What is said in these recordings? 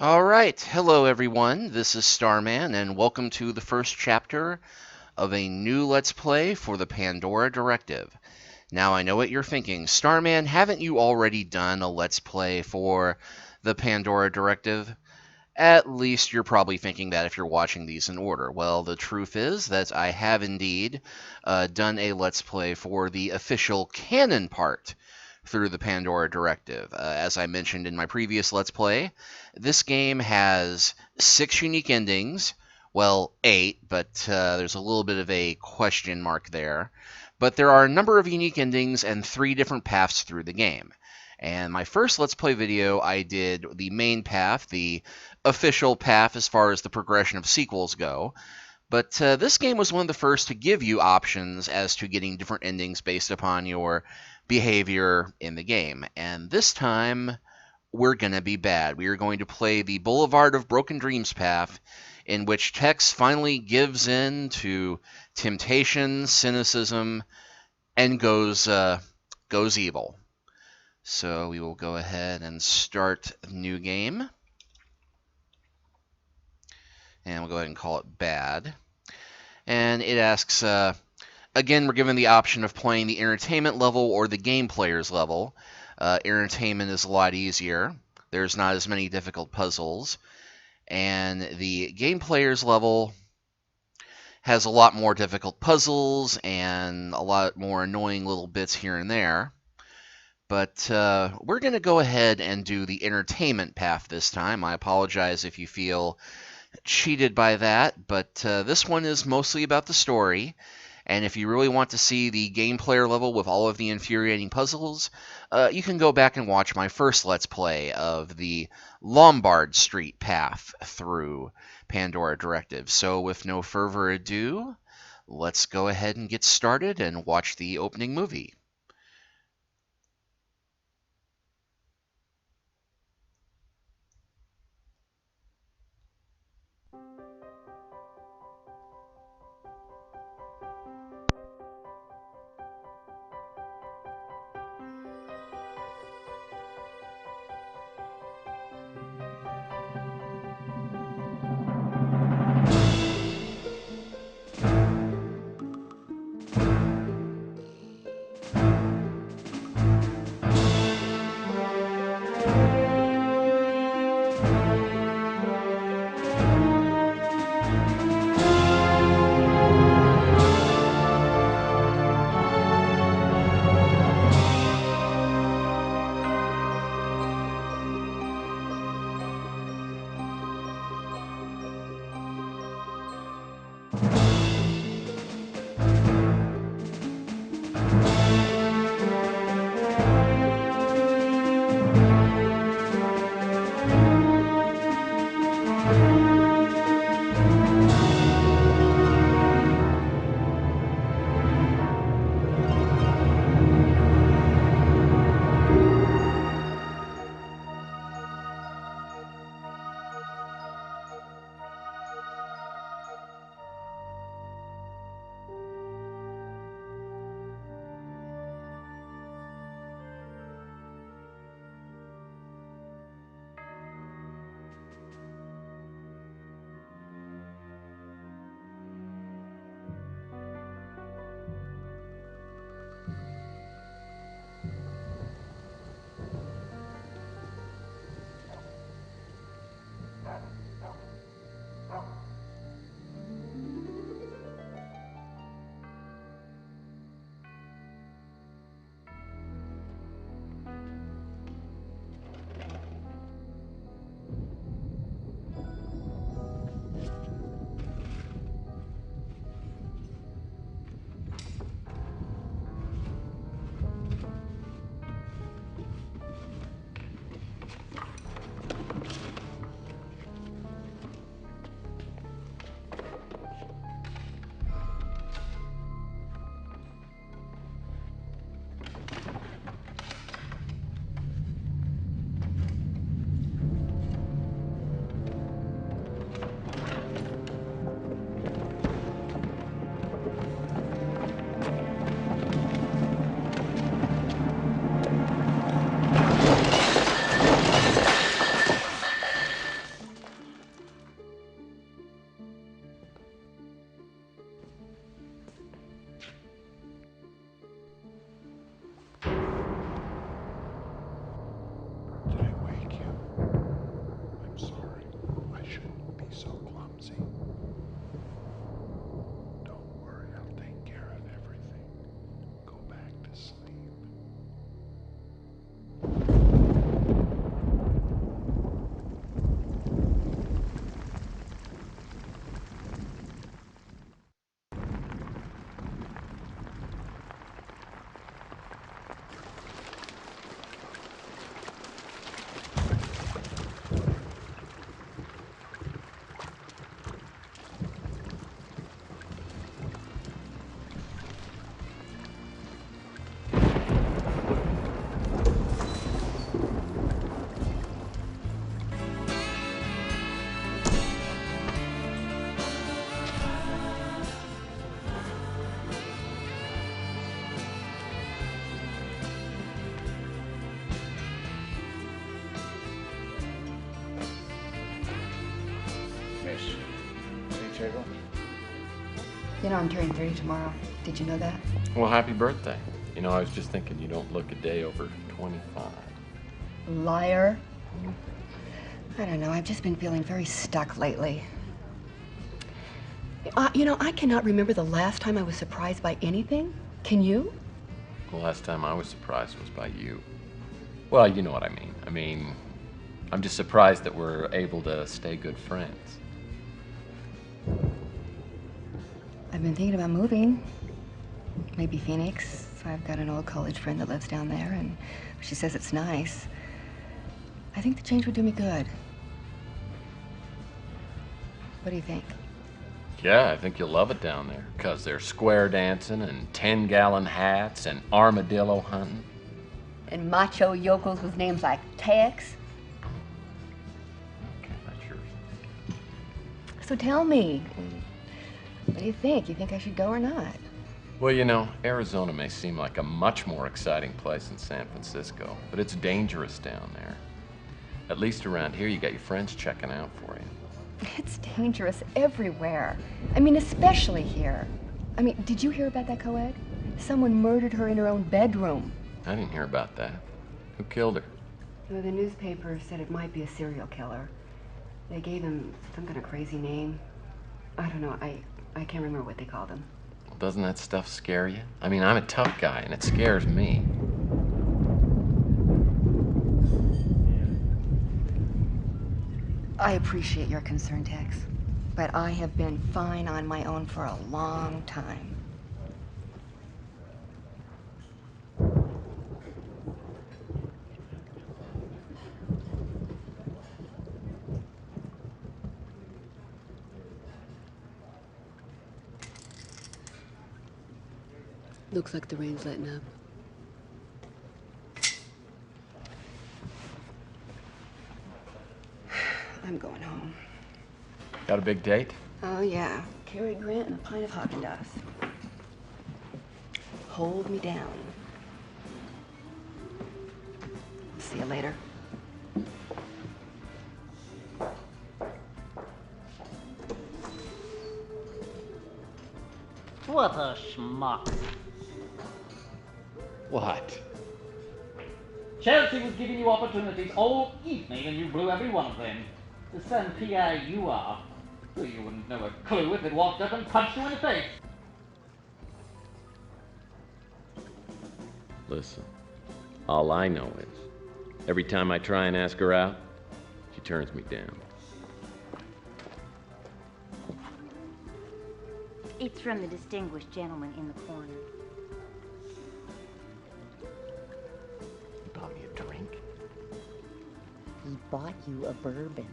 All right, hello everyone. This is Starman, and welcome to the first chapter of a new Let's Play for the Pandora Directive. Now, I know what you're thinking. Starman, haven't you already done a Let's Play for the Pandora Directive? At least you're probably thinking that if you're watching these in order. Well, the truth is that I have indeed done a Let's Play for the official canon part through the Pandora Directive. As I mentioned in my previous Let's Play, this game has 6 unique endings. Well, 8, but there's a little bit of a question mark there. But there are a number of unique endings and 3 different paths through the game. And my first Let's Play video, I did the main path, the official path as far as the progression of sequels go. But this game was one of the first to give you options as to getting different endings based upon your behavior in the game. And this time, we're going to be bad. We are going to play the Boulevard of Broken Dreams path, in which Tex finally gives in to temptation, cynicism, and goes evil. So we will go ahead and start a new game. And we'll go ahead and call it bad. And it asks, again, we're given the option of playing the entertainment level or the game player's level. Entertainment is a lot easier. There's not as many difficult puzzles. And the game player's level has a lot more difficult puzzles and a lot more annoying little bits here and there. But we're going to go ahead and do the entertainment path this time. I apologize if you feel cheated by that, but this one is mostly about the story. And if you really want to see the game player level with all of the infuriating puzzles, you can go back and watch my first Let's Play of the Lombard Street path through Pandora Directive. So with no further ado, let's go ahead and get started and watch the opening movie. Pacheco? You know, I'm turning 30 tomorrow. Did you know that? Well, happy birthday. You know, I was just thinking you don't look a day over 25. Liar. I don't know. I've just been feeling very stuck lately. You know, I cannot remember the last time I was surprised by anything. Can you? The last time I was surprised was by you. Well, you know what I mean. I'm just surprised that we're able to stay good friends. I've been thinking about moving. Maybe Phoenix. I've got an old college friend that lives down there, and she says it's nice. I think the change would do me good. What do you think? Yeah, I think you'll love it down there, 'cause there's square dancing and 10-gallon hats and armadillo hunting. And macho yokels with names like Tex. Okay, that's yours. So tell me, what do you think? You think I should go or not? Well, you know, Arizona may seem like a much more exciting place than San Francisco, but it's dangerous down there. At least around here, you got your friends checking out for you. It's dangerous everywhere. I mean, especially here. I mean, did you hear about that co-ed? Someone murdered her in her own bedroom. I didn't hear about that. Who killed her? Well, the newspaper said it might be a serial killer. They gave him some kind of crazy name. I don't know. I can't remember what they called him. Well, doesn't that stuff scare you? I mean, I'm a tough guy, and it scares me. I appreciate your concern, Tex, but I have been fine on my own for a long time. Looks like the rain's letting up. I'm going home. Got a big date? Oh, yeah. Cary Grant and a pint of Haagen-Dazs. Hold me down. See you later. What a schmuck. What? Chelsee was giving you opportunities all evening and you blew every one of them. The son PA you are. Well, you wouldn't know a clue if it walked up and punched you in the face. Listen, all I know is, every time I try and ask her out, she turns me down. It's from the distinguished gentleman in the corner. You bought me a drink? He bought you a bourbon.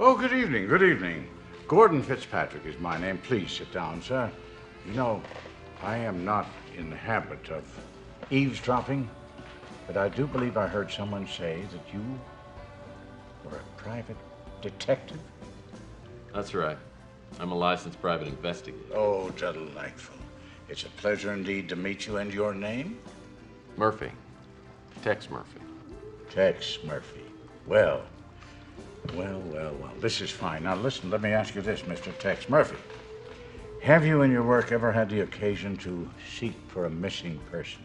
Oh, good evening, good evening. Gordon Fitzpatrick is my name. Please sit down, sir. You know, I am not in the habit of eavesdropping, but I do believe I heard someone say that you were a private detective. That's right. I'm a licensed private investigator. Oh, delightful. It's a pleasure indeed to meet you. And your name? Murphy. Tex Murphy. Tex Murphy. Well. This is fine. Now listen, let me ask you this, Mr. Tex Murphy. Have you in your work ever had the occasion to seek for a missing person?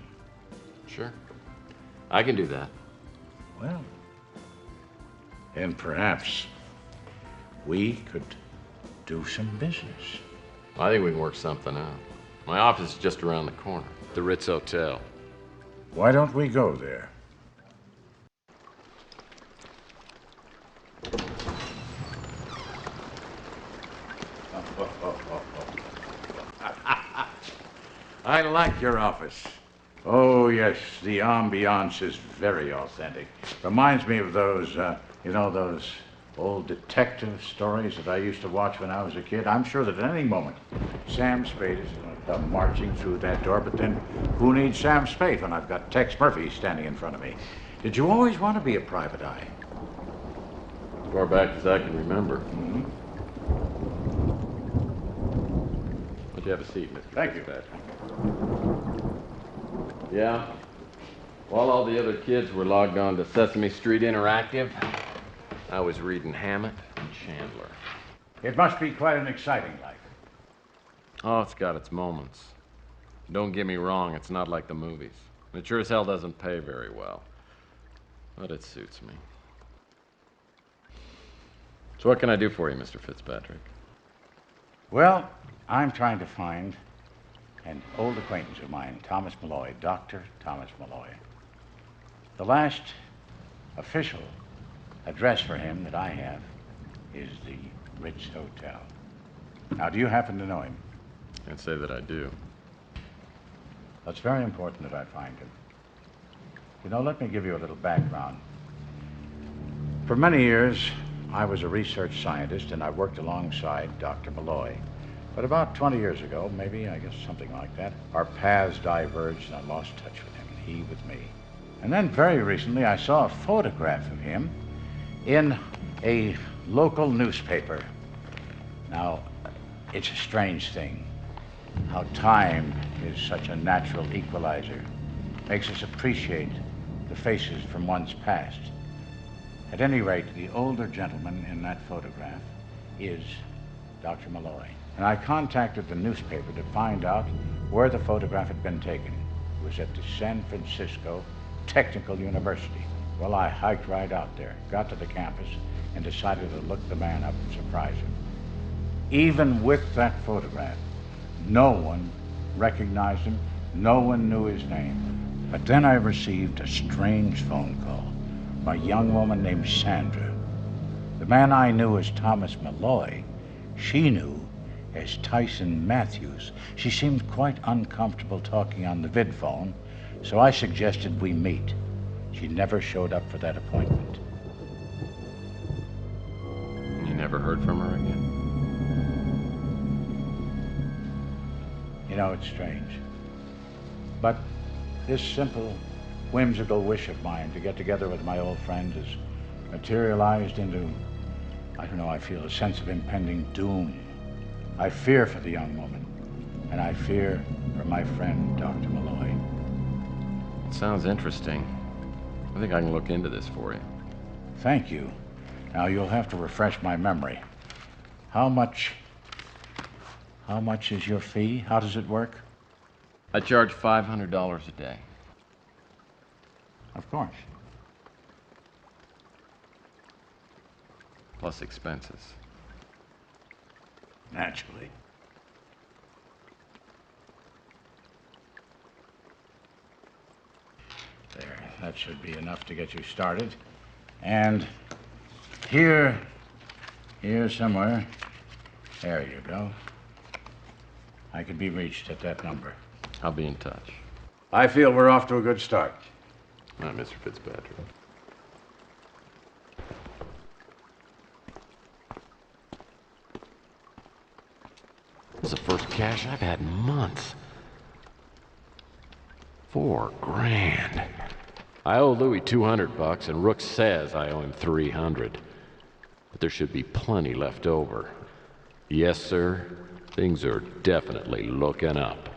Sure. I can do that. Well, then perhaps we could do some business. I think we can work something out. My office is just around the corner, the Ritz Hotel. Why don't we go there? I like your office. Oh, yes, the ambiance is very authentic. Reminds me of those, those old detective stories that I used to watch when I was a kid, I'm sure that at any moment Sam Spade is going to come marching through that door. But then who needs Sam Spade when I've got Tex Murphy standing in front of me? Did you always want to be a private eye? As far back as I can remember. Mm-hmm. Why don't you have a seat, Mr. Thank you. Fitzpatrick? Yeah? While all the other kids were logged on to Sesame Street Interactive, I was reading Hammett and Chandler. It must be quite an exciting life. Oh, it's got its moments. Don't get me wrong, it's not like the movies. It sure as hell doesn't pay very well. But it suits me. So what can I do for you, Mr. Fitzpatrick? Well, I'm trying to find an old acquaintance of mine, Thomas Malloy, Dr. Thomas Malloy. The last official address for him that I have is the Ritz Hotel. Now, do you happen to know him? Can't say that I do. It's very important that I find him. You know, let me give you a little background. For many years, I was a research scientist, and I worked alongside Dr. Malloy. But about 20 years ago, maybe, I guess something like that, our paths diverged, and I lost touch with him, and he with me. And then very recently, I saw a photograph of him in a local newspaper. Now, it's a strange thing how time is such a natural equalizer. Makes us appreciate the faces from one's past. At any rate, the older gentleman in that photograph is Dr. Malloy. And I contacted the newspaper to find out where the photograph had been taken. It was at the San Francisco Technical University. Well, I hiked right out there, got to the campus, and decided to look the man up and surprise him. Even with that photograph, no one recognized him, no one knew his name. But then I received a strange phone call by a young woman named Sandra. The man I knew as Thomas Malloy, she knew as Tyson Matthews. She seemed quite uncomfortable talking on the vid phone, so I suggested we meet. She never showed up for that appointment. You never heard from her again? You know, it's strange. But this simple, whimsical wish of mine to get together with my old friend has materialized into, I don't know, I feel a sense of impending doom. I fear for the young woman, and I fear for my friend, Dr. Malloy. It sounds interesting. I think I can look into this for you. Thank you. Now, you'll have to refresh my memory. How much is your fee? How does it work? I charge $500 a day. Of course. Plus expenses. Naturally. There, that should be enough to get you started. And here somewhere, there you go. I could be reached at that number. I'll be in touch. I feel we're off to a good start. All right, Mr. Fitzpatrick. This is the first cash I've had in months. $4,000. I owe Louis $200, and Rook says I owe him $300. But there should be plenty left over. Yes, sir. Things are definitely looking up.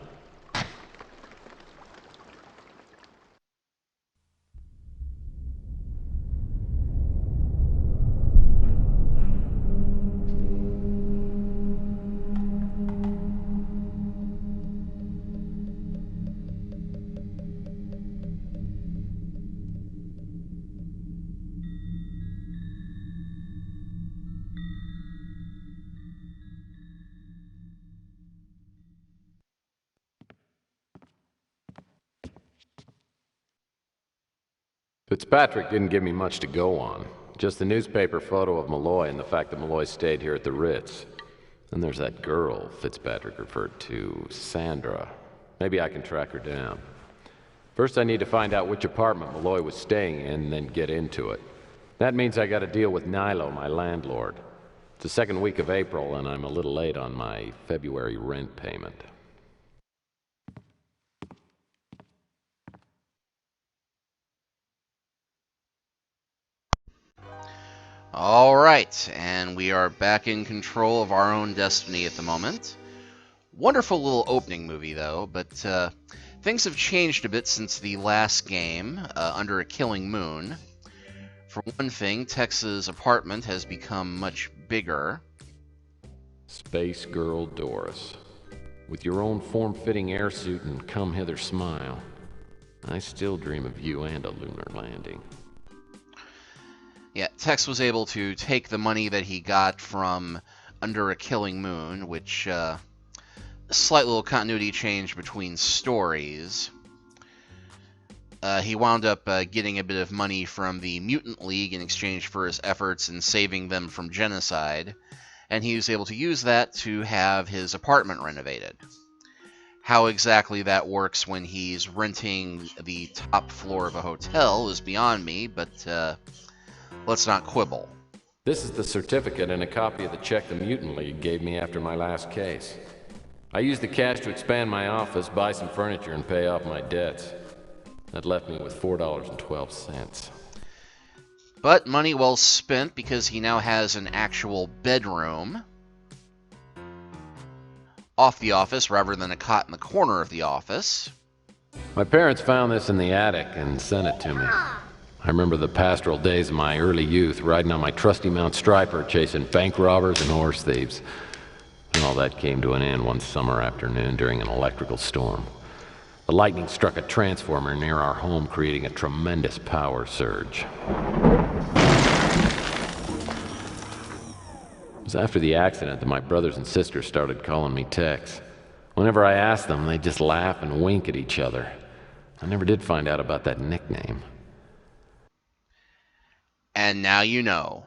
Fitzpatrick didn't give me much to go on. Just the newspaper photo of Malloy and the fact that Malloy stayed here at the Ritz. Then there's that girl Fitzpatrick referred to, Sandra. Maybe I can track her down. First I need to find out which apartment Malloy was staying in, then get into it. That means I got to deal with Nilo, my landlord. It's the second week of April, and I'm a little late on my February rent payment. All right, and we are back in control of our own destiny at the moment. Wonderful little opening movie, though, but things have changed a bit since the last game, Under a Killing Moon. For one thing, Tex's apartment has become much bigger. Space Girl Doris. With your own form-fitting airsuit and come-hither smile, I still dream of you and a lunar landing. Yeah, Tex was able to take the money that he got from Under a Killing Moon, which, a slight little continuity change between stories. He wound up getting a bit of money from the Mutant League in exchange for his efforts in saving them from genocide, and he was able to use that to have his apartment renovated. How exactly that works when he's renting the top floor of a hotel is beyond me, but let's not quibble. This is the certificate and a copy of the check the Mutant League gave me after my last case. I used the cash to expand my office, buy some furniture, and pay off my debts. That left me with $4.12. But money well spent, because he now has an actual bedroom off the office rather than a cot in the corner of the office. My parents found this in the attic and sent it to me. I remember the pastoral days of my early youth, riding on my trusty Mount Striper, chasing bank robbers and horse thieves. And all that came to an end one summer afternoon during an electrical storm. The lightning struck a transformer near our home, creating a tremendous power surge. It was after the accident that my brothers and sisters started calling me Tex. Whenever I asked them, they'd just laugh and wink at each other. I never did find out about that nickname. And now you know.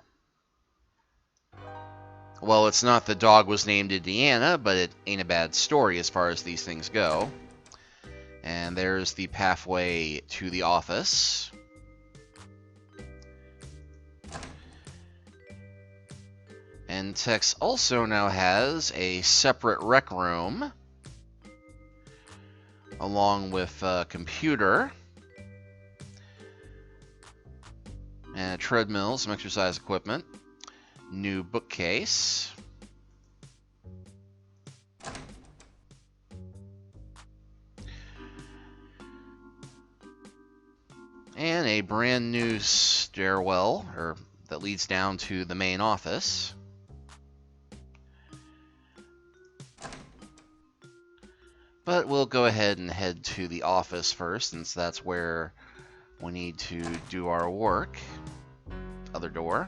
Well, it's not the dog was named Indiana, but it ain't a bad story as far as these things go. And there's the pathway to the office. And Tex also now has a separate rec room, along with a computer, and a treadmill, some exercise equipment, new bookcase, and a brand new stairwell that leads down to the main office. But we'll go ahead and head to the office first, since that's where we need to do our work. Other door.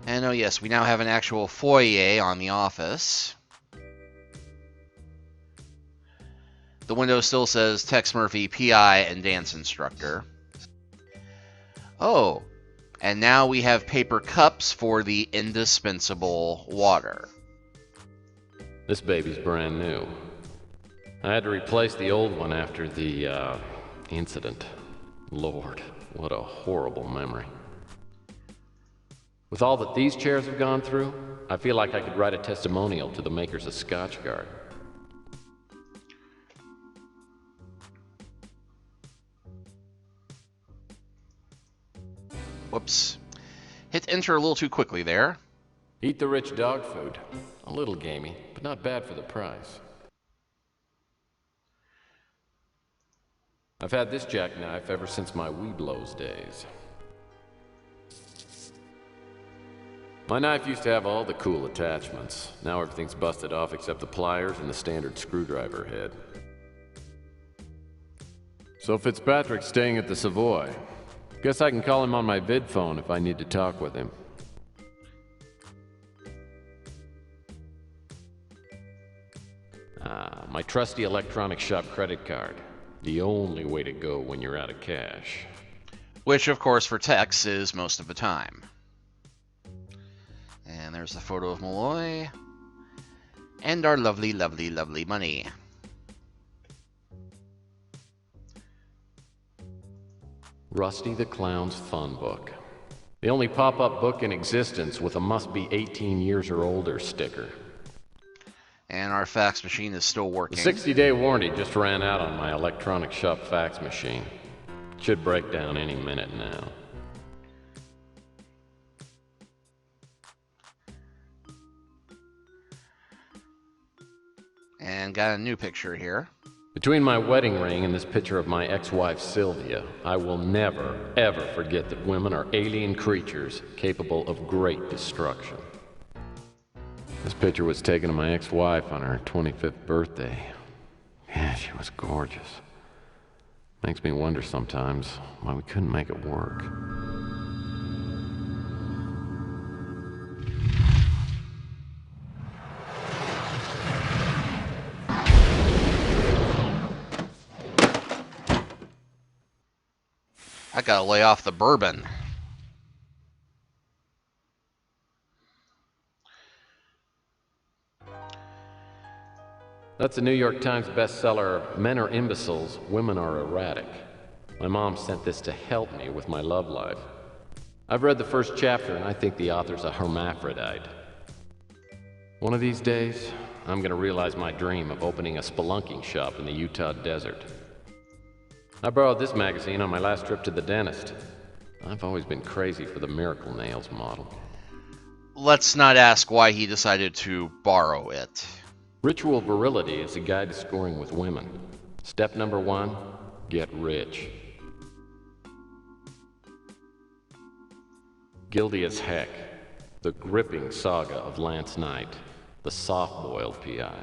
And oh yes, we now have an actual foyer on the office. The window still says Tex Murphy, PI and dance instructor. Oh, and now we have paper cups for the indispensable water. This baby's brand new. I had to replace the old one after the, incident. Lord, what a horrible memory. With all that these chairs have gone through, I feel like I could write a testimonial to the makers of Scotchgard. Whoops. Hit enter a little too quickly there. Eat the rich dog food. A little gamey, but not bad for the price. I've had this jackknife ever since my Weeblos days. My knife used to have all the cool attachments. Now everything's busted off except the pliers and the standard screwdriver head. So Fitzpatrick's staying at the Savoy. Guess I can call him on my vid phone if I need to talk with him. My trusty electronic shop credit card. The only way to go when you're out of cash. Which, of course, for Tex is most of the time. And there's the photo of Malloy. And our lovely, lovely, lovely money. Rusty the Clown's Fun Book. The only pop-up book in existence with a must-be 18 years or older sticker. And our fax machine is still The working. 60-day warranty just ran out on my electronic shop fax machine. It should break down any minute now. And got a new picture here. Between my wedding ring and this picture of my ex-wife Sylvia, I will never, ever forget that women are alien creatures capable of great destruction. This picture was taken of my ex-wife on her 25th birthday. Yeah, she was gorgeous. Makes me wonder sometimes why we couldn't make it work. I gotta lay off the bourbon. That's a New York Times bestseller, Men Are Imbeciles, Women Are Erratic. My mom sent this to help me with my love life. I've read the first chapter and I think the author's a hermaphrodite. One of these days, I'm gonna realize my dream of opening a spelunking shop in the Utah desert. I borrowed this magazine on my last trip to the dentist. I've always been crazy for the Miracle Nails model. Let's not ask why he decided to borrow it. Ritual Virility is a guide to scoring with women. Step number 1, get rich. Guilty as Heck, the gripping saga of Lance Knight, the soft-boiled PI.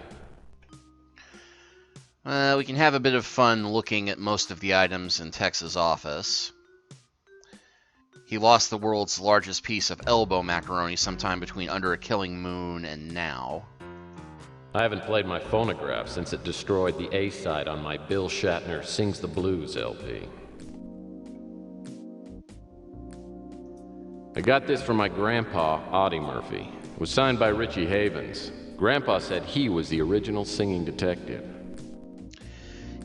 We can have a bit of fun looking at most of the items in Tex's office. He lost the world's largest piece of elbow macaroni sometime between Under a Killing Moon and now. I haven't played my phonograph since it destroyed the A-side on my Bill Shatner Sings the Blues LP. I got this from my grandpa, Audie Murphy. It was signed by Richie Havens. Grandpa said he was the original singing detective.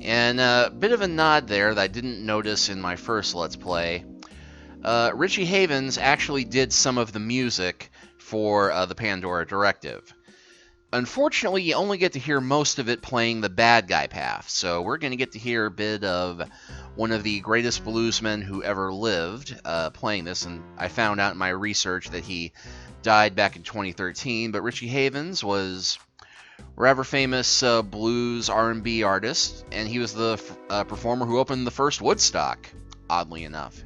And a bit of a nod there that I didn't notice in my first Let's Play. Richie Havens actually did some of the music for the Pandora Directive. Unfortunately, you only get to hear most of it playing the bad guy path, so we're going to get to hear a bit of one of the greatest bluesmen who ever lived playing this, and I found out in my research that he died back in 2013, but Richie Havens was a rather famous blues R&B artist, and he was the performer who opened the first Woodstock, oddly enough.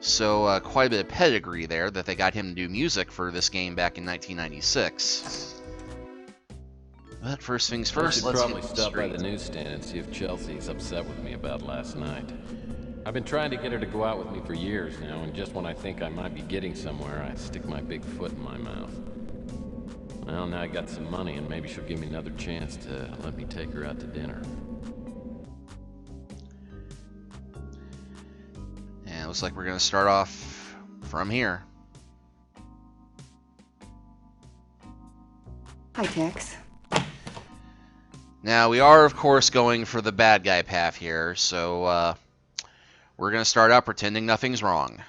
So quite a bit of pedigree there that they got him to do music for this game back in 1996. But first things first, let's probably hit the stop by street. the newsstand and see if Chelsee's upset with me about last night. I've been trying to get her to go out with me for years now, and just when I think I might be getting somewhere, I stick my big foot in my mouth. Well, now I got some money, and maybe she'll give me another chance to let me take her out to dinner. And it looks like we're going to start off from here. Hi, Tex. Now, we are, of course, going for the bad guy path here, so we're going to start out pretending nothing's wrong.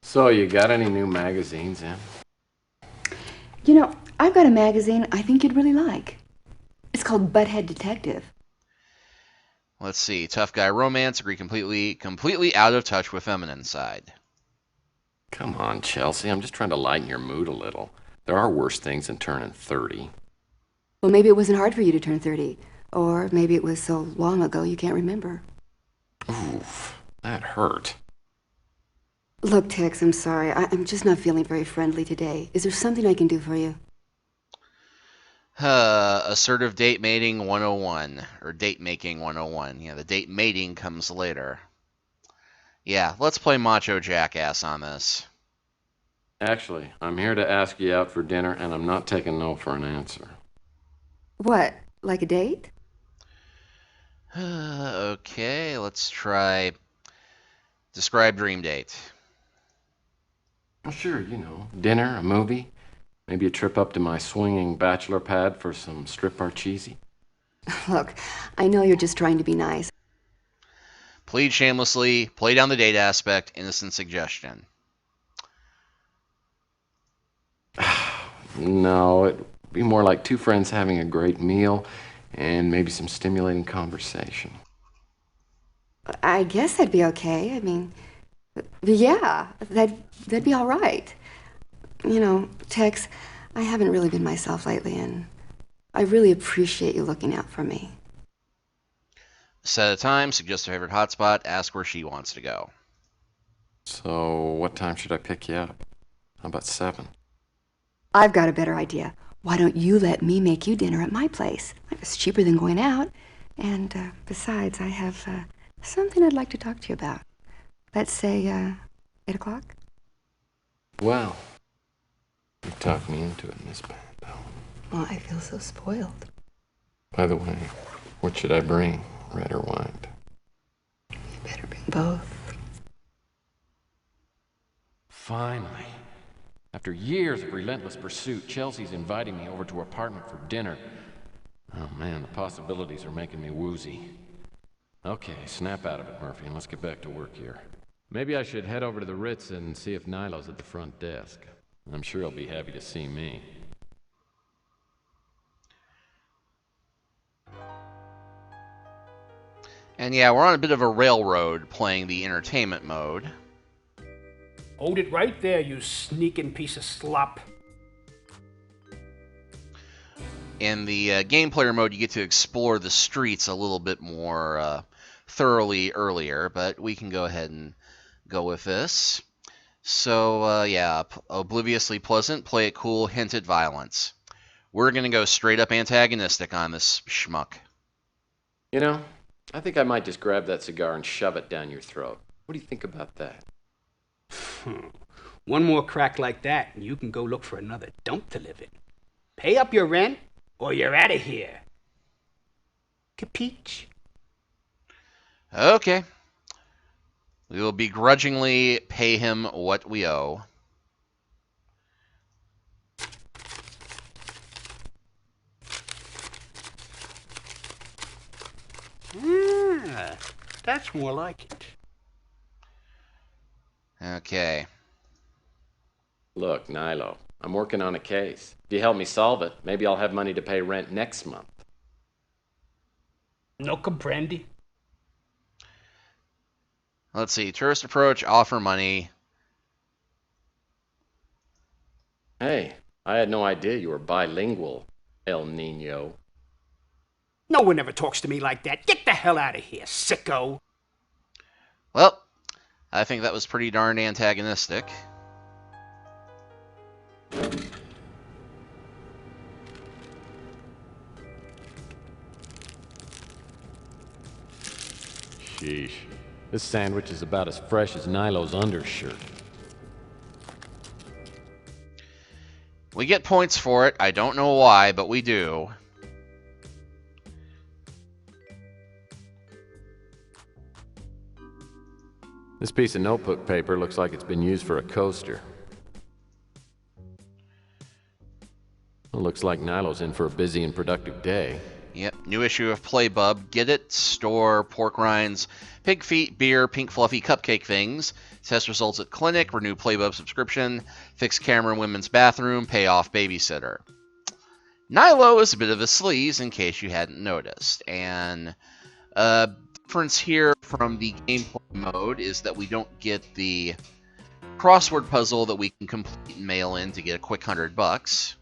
So, you got any new magazines in? You know, I've got a magazine I think you'd really like. It's called Butthead Detective. Let's see. Tough guy romance, agree completely out of touch with feminine side. Come on, Chelsee, I'm just trying to lighten your mood a little. There are worse things than turning 30. Well, maybe it wasn't hard for you to turn 30. Or maybe it was so long ago you can't remember. Oof, that hurt. Look, Tex, I'm sorry. I'm just not feeling very friendly today. Is there something I can do for you? Assertive date mating 101. Or date making 101. Yeah, the date mating comes later. Yeah, let's play Macho Jackass on this. Actually, I'm here to ask you out for dinner, and I'm not taking no for an answer. What? Like a date? Okay, let's try describe dream date. Well, sure, you know, dinner, a movie, maybe a trip up to my swinging bachelor pad for some strip parcheesi. Look, I know you're just trying to be nice. Plead shamelessly, play down the date aspect, innocent suggestion. No, it'd be more like two friends having a great meal and maybe some stimulating conversation. I guess that'd be okay. I mean, yeah, that'd be all right. You know, Tex, I haven't really been myself lately, and I really appreciate you looking out for me. Set a time, suggest a favorite hotspot, ask where she wants to go. So, what time should I pick you up? How about 7? I've got a better idea. Why don't you let me make you dinner at my place? It's cheaper than going out. And besides, I have something I'd like to talk to you about. Let's say 8 o'clock? Well, you talked me into it, Miss Pando. Oh, I feel so spoiled. By the way, what should I bring, red or white? You better bring both. Finally. After years of relentless pursuit, Chelsee's inviting me over to her apartment for dinner. Oh man, the possibilities are making me woozy. Okay, snap out of it, Murphy, and let's get back to work here. Maybe I should head over to the Ritz and see if Nilo's at the front desk. I'm sure he'll be happy to see me. And yeah, we're on a bit of a railroad playing the entertainment mode. Hold it right there, you sneaking piece of slop. In the game player mode, you get to explore the streets a little bit more thoroughly earlier, but we can go ahead and go with this. So, yeah, obliviously pleasant, play it cool, hint at violence. We're going to go straight up antagonistic on this schmuck. You know, I think I might just grab that cigar and shove it down your throat. What do you think about that? One more crack like that, and you can go look for another dump to live in. Pay up your rent, or you're out of here. Capiche? Okay. We will begrudgingly pay him what we owe. Ah, that's more like it. Okay. Look, Nilo, I'm working on a case. If you help me solve it, maybe I'll have money to pay rent next month. No comprendi? Let's see. Tourist approach, offer money. Hey, I had no idea you were bilingual, El Nino. No one ever talks to me like that. Get the hell out of here, sicko. Well, I think that was pretty darn antagonistic. Sheesh. This sandwich is about as fresh as Nilo's undershirt. We get points for it. I don't know why, but we do. This piece of notebook paper looks like it's been used for a coaster. Well, looks like Nilo's in for a busy and productive day. Yep, new issue of Playbub. Get it? Store, pork rinds, pig feet, beer, pink fluffy cupcake things. Test results at clinic, renew Playbub subscription, fix camera in women's bathroom, pay off babysitter. Nilo is a bit of a sleaze in case you hadn't noticed. And difference here from the gameplay mode is that we don't get the crossword puzzle that we can complete and mail in to get a quick $100.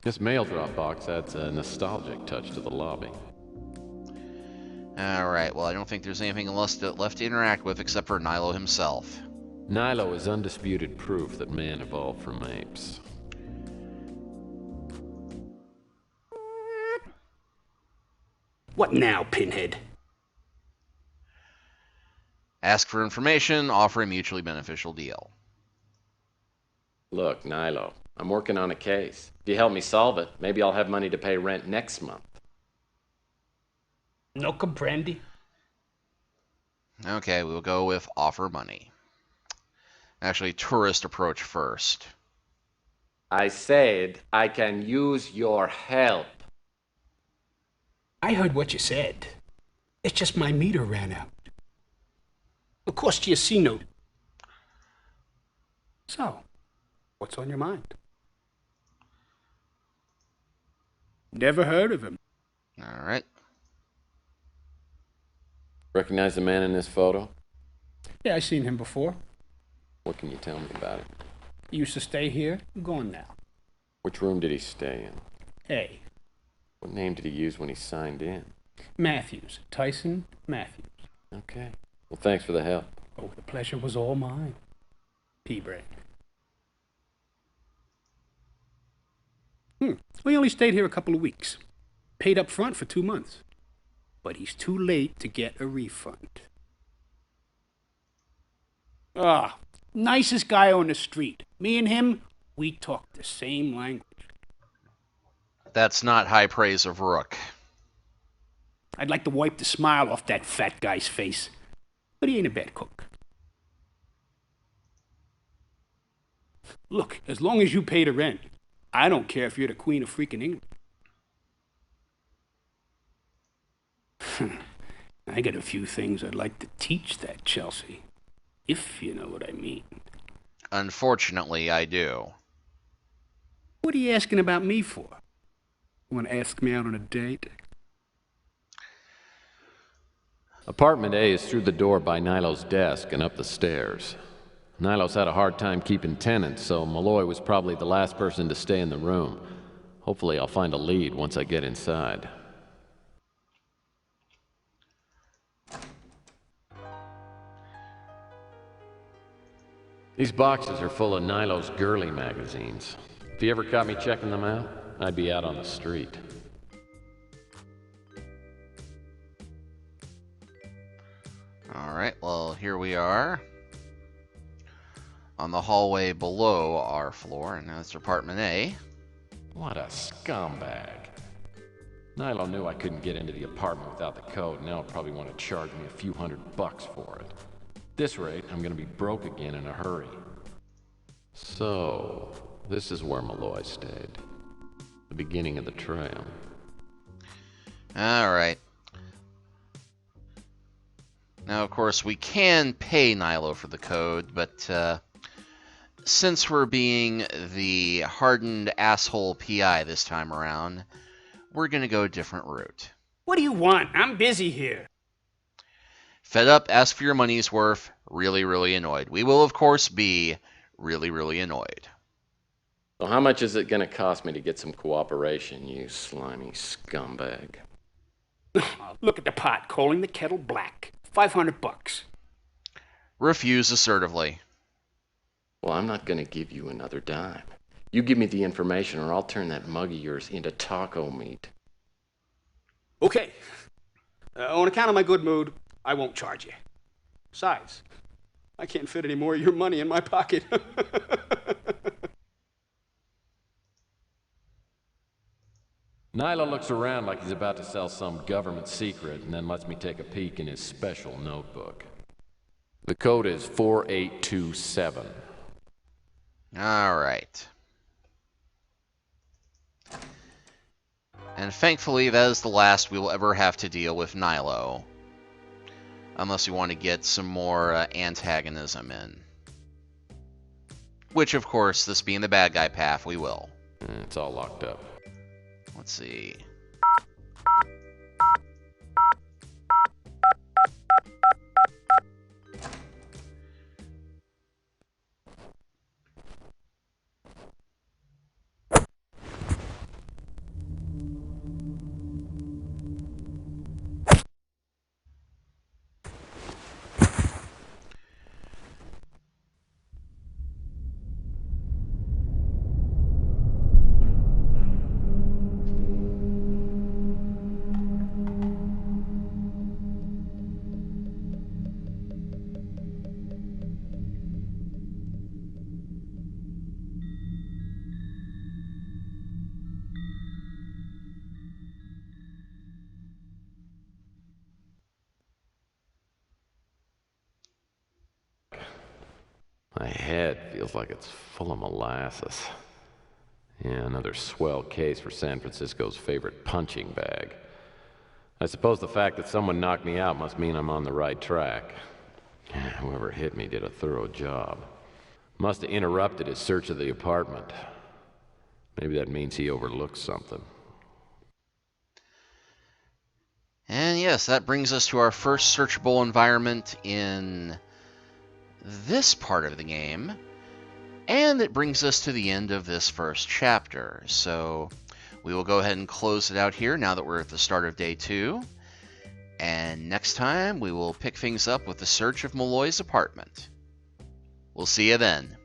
This mail drop box adds a nostalgic touch to the lobby. Alright, well I don't think there's anything left to interact with except for Nilo himself. Nilo is undisputed proof that man evolved from apes. What now, Pinhead? Ask for information, offer a mutually beneficial deal. Look, Nilo, I'm working on a case. If you help me solve it, maybe I'll have money to pay rent next month. No comprendi? Okay, we'll go with offer money. Actually, tourist approach first. I said I can use your help. I heard what you said. It's just my meter ran out. Of course, you see no. So, what's on your mind? Never heard of him. All right. Recognize the man in this photo? Yeah, I seen him before. What can you tell me about him? He used to stay here. Gone now. Which room did he stay in? Hey, What name did he use when he signed in? Matthews. Tyson Matthews. Okay. Well, thanks for the help. Oh, the pleasure was all mine. P-Brain. We only stayed here a couple of weeks. Paid up front for 2 months. But he's too late to get a refund. Nicest guy on the street. Me and him, we talk the same language. That's not high praise of Rook. I'd like to wipe the smile off that fat guy's face. But he ain't a bad cook. Look, as long as you pay the rent, I don't care if you're the Queen of freaking England. I got a few things I'd like to teach that Chelsee, if you know what I mean. Unfortunately, I do. What are you asking about me for? Want to ask me out on a date? Apartment A is through the door by Nilo's desk and up the stairs. Nilo's had a hard time keeping tenants, so Malloy was probably the last person to stay in the room. Hopefully I'll find a lead once I get inside. These boxes are full of Nilo's girly magazines. If you ever caught me checking them out, I'd be out on the street. All right, well, here we are on the hallway below our floor, and that's apartment A. What a scumbag. Nilo knew I couldn't get into the apartment without the code, and now he'll probably want to charge me a few $100 for it. At this rate, I'm going to be broke again in a hurry. So, this is where Malloy stayed. The beginning of the trail. All right. Now, of course, we can pay Nilo for the code, but since we're being the hardened asshole PI this time around, we're going to go a different route. What do you want? I'm busy here. Fed up, ask for your money's worth, really, really annoyed. We will, of course, be really, really annoyed. So how much is it going to cost me to get some cooperation, you slimy scumbag? Look at the pot calling the kettle black. $500. Refuse assertively. Well, I'm not going to give you another dime. You give me the information or I'll turn that mug of yours into taco meat. Okay. On account of my good mood, I won't charge you. Besides, I can't fit any more of your money in my pocket. Nilo looks around like he's about to sell some government secret and then lets me take a peek in his special notebook. The code is 4827. All right. And thankfully, that is the last we will ever have to deal with Nilo. Unless we want to get some more antagonism in. Which, of course, this being the bad guy path, we will. It's all locked up. Let's see. My head feels like it's full of molasses. Yeah, another swell case for San Francisco's favorite punching bag. I suppose the fact that someone knocked me out must mean I'm on the right track. Whoever hit me did a thorough job. Must have interrupted his search of the apartment. Maybe that means he overlooked something. And yes, that brings us to our first searchable environment in this part of the game. And it brings us to the end of this first chapter. So we will go ahead and close it out here now that we're at the start of day 2. And next time we will pick things up with the search of Malloy's apartment. We'll see you then.